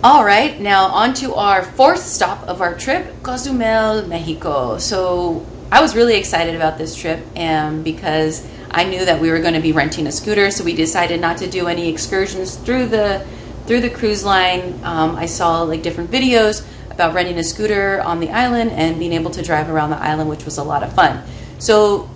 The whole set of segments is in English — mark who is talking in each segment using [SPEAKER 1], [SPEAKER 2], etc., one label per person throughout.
[SPEAKER 1] All right, now on to our fourth stop of our trip, Cozumel, Mexico. So I was really excited about this trip, and because I knew that we were going to be renting a scooter, so we decided not to do any excursions through the cruise line. I saw like different videos about renting a scooter on the island and being able to drive around the island, which was a lot of fun. So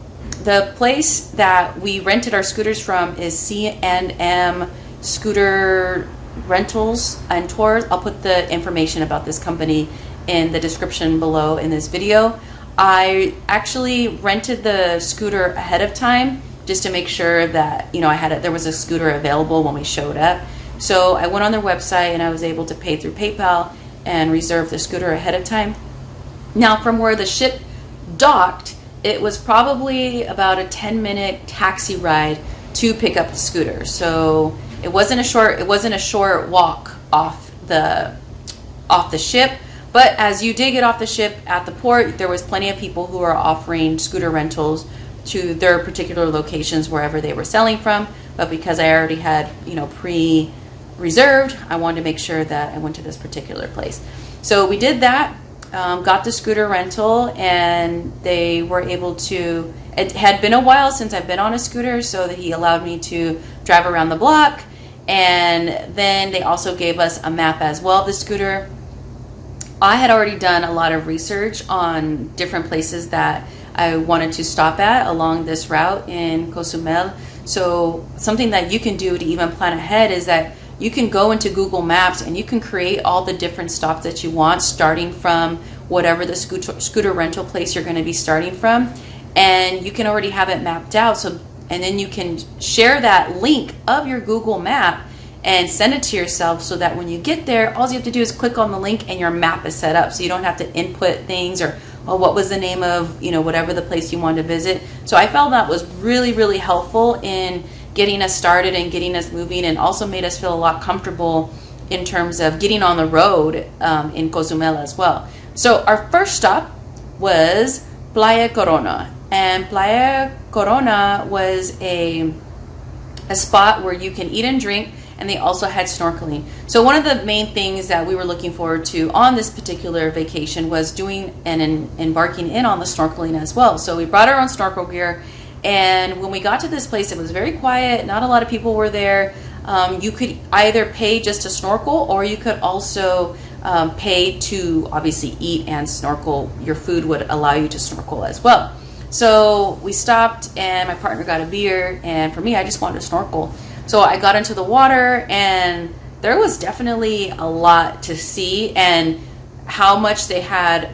[SPEAKER 1] the place that we rented our scooters from is C&M Scooter Rentals and Tours. I'll put the information about this company in the description below in this video. I actually rented the scooter ahead of time just to make sure that there was a scooter available when we showed up. So I went on their website and I was able to pay through PayPal and reserve the scooter ahead of time. Now, from where the ship docked, it was probably about a 10-minute taxi ride to pick up the scooter. So it wasn't a short walk off the ship, but as you did get off the ship at the port, there was plenty of people who are offering scooter rentals to their particular locations wherever they were selling from. But because I already had pre-reserved, I wanted to make sure that I went to this particular place. So we did that, got the scooter rental, and they were able to. It had been a while since I've been on a scooter, so that he allowed me to drive around the block. And then they also gave us a map as well of the scooter. I had already done a lot of research on different places that I wanted to stop at along this route in Cozumel. So something that you can do to even plan ahead is that you can go into Google Maps and you can create all the different stops that you want, starting from whatever the scooter rental place you're going to be starting from. And you can already have it mapped out. And then you can share that link of your Google map and send it to yourself, so that when you get there, all you have to do is click on the link and your map is set up. So you don't have to input things or, oh, what was the name of, whatever the place you wanted to visit. So I felt that was really, really helpful in getting us started and getting us moving, and also made us feel a lot comfortable in terms of getting on the road in Cozumel as well. So our first stop was Playa Corona. And Playa Corona was a spot where you can eat and drink, and they also had snorkeling. So one of the main things that we were looking forward to on this particular vacation was doing and embarking in on the snorkeling as well. So we brought our own snorkel gear, and when we got to this place, it was very quiet. Not a lot of people were there. You could either pay just to snorkel, or you could also pay to obviously eat and snorkel. Your food would allow you to snorkel as well. So we stopped, and my partner got a beer, and for me, I just wanted to snorkel. So I got into the water, and there was definitely a lot to see, and how much they had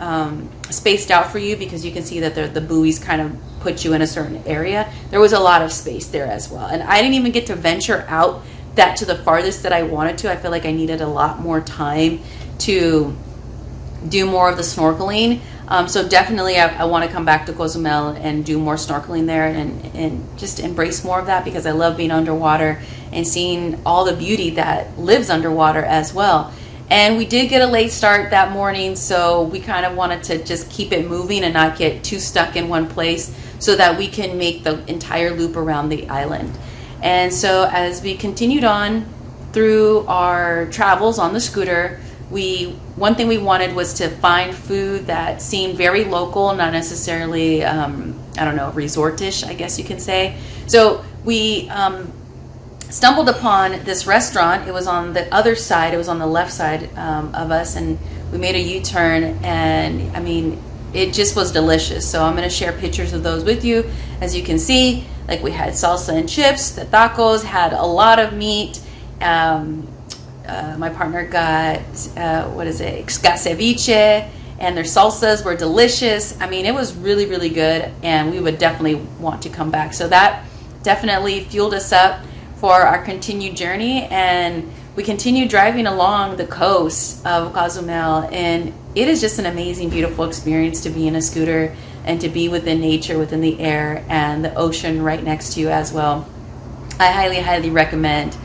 [SPEAKER 1] spaced out for you, because you can see that the buoys kind of put you in a certain area. There was a lot of space there as well, and I didn't even get to venture out that to the farthest that I wanted to. I feel like I needed a lot more time to do more of the snorkeling. So definitely I want to come back to Cozumel and do more snorkeling there, and just embrace more of that, because I love being underwater and seeing all the beauty that lives underwater as well. And we did get a late start that morning, so we kind of wanted to just keep it moving and not get too stuck in one place, so that we can make the entire loop around the island. And so as we continued on through our travels on the scooter, one thing we wanted was to find food that seemed very local, not necessarily, resortish, I guess you can say. So we stumbled upon this restaurant. It was on the other side. It was on the left side of us, and we made a U-turn, and I mean, it just was delicious. So I'm going to share pictures of those with you. As you can see, like, we had salsa and chips. The tacos had a lot of meat. My partner got, got ceviche, and their salsas were delicious. I mean, it was really, really good, and we would definitely want to come back. So that definitely fueled us up for our continued journey, and we continued driving along the coast of Cozumel, and it is just an amazing, beautiful experience to be in a scooter and to be within nature, within the air, and the ocean right next to you as well. I highly, highly recommend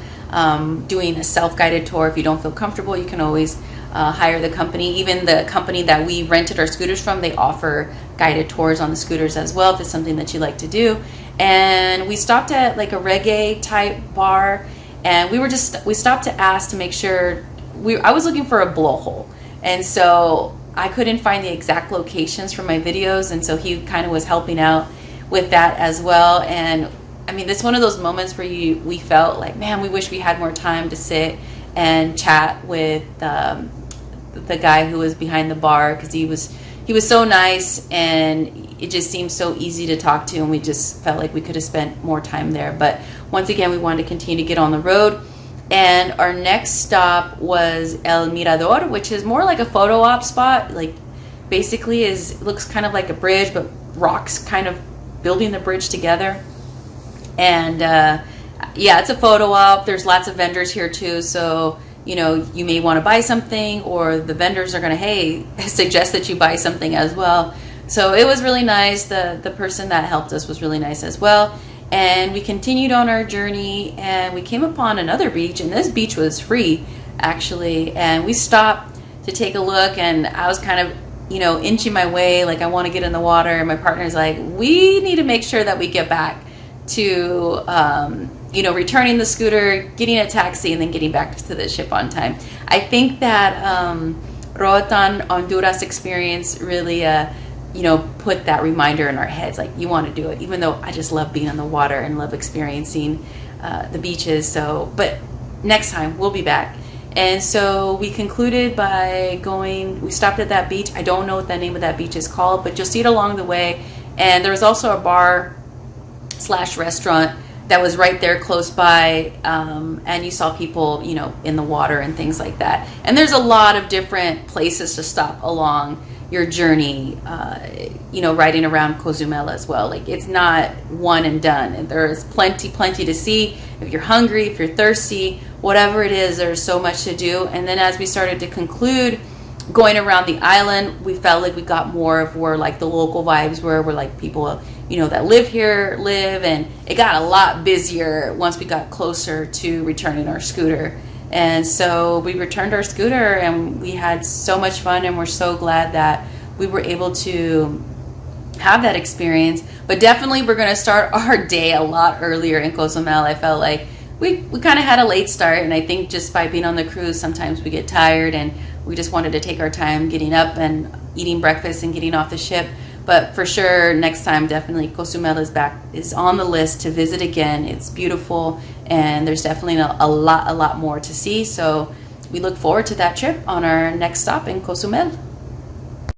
[SPEAKER 1] doing a self-guided tour. If you don't feel comfortable, you can always hire the company. Even the company that we rented our scooters from, they offer guided tours on the scooters as well, if it's something that you like to do. And we stopped at like a reggae type bar, and we stopped to ask to make sure I was looking for a blowhole, and so I couldn't find the exact locations for my videos, and so he kind of was helping out with that as well. And I mean, it's one of those moments where we felt like, man, we wish we had more time to sit and chat with the guy who was behind the bar, because he was so nice, and it just seemed so easy to talk to, and we just felt like we could have spent more time there. But once again, we wanted to continue to get on the road, and our next stop was El Mirador, which is more like a photo op spot. Like, basically looks kind of like a bridge, but rocks kind of building the bridge together. And yeah, it's a photo op. There's lots of vendors here too, so you may want to buy something, or the vendors are going to suggest that you buy something as well. So it was really nice. The person that helped us was really nice as well. And we continued on our journey, and we came upon another beach, and this beach was free actually. And we stopped to take a look, and I was kind of inching my way, like I want to get in the water, and my partner's like, we need to make sure that we get back to returning the scooter, getting a taxi, and then getting back to the ship on time. I think that Roatan Honduras experience really put that reminder in our heads, like, you want to do it, even though I just love being on the water and love experiencing the beaches. So, but next time we'll be back. And so we concluded by we stopped at that beach. I don't know what the name of that beach is called, but you'll see it along the way. And there was also a bar / restaurant that was right there close by, and you saw people in the water and things like that. And there's a lot of different places to stop along your journey, riding around Cozumel as well. Like, it's not one and done, and there's plenty to see. If you're hungry, if you're thirsty, whatever it is, there's so much to do. And then as we started to conclude going around the island, we felt like we got more of where like the local vibes were, where like people that live here live, and it got a lot busier once we got closer to returning our scooter. And so we returned our scooter, and we had so much fun, and we're so glad that we were able to have that experience. But definitely we're going to start our day a lot earlier in Cozumel. I felt like we kind of had a late start, and I think just by being on the cruise, sometimes we get tired, and we just wanted to take our time getting up and eating breakfast and getting off the ship. But for sure, next time, definitely Cozumel is on the list to visit again. It's beautiful, and there's definitely a lot more to see. So we look forward to that trip on our next stop in Cozumel.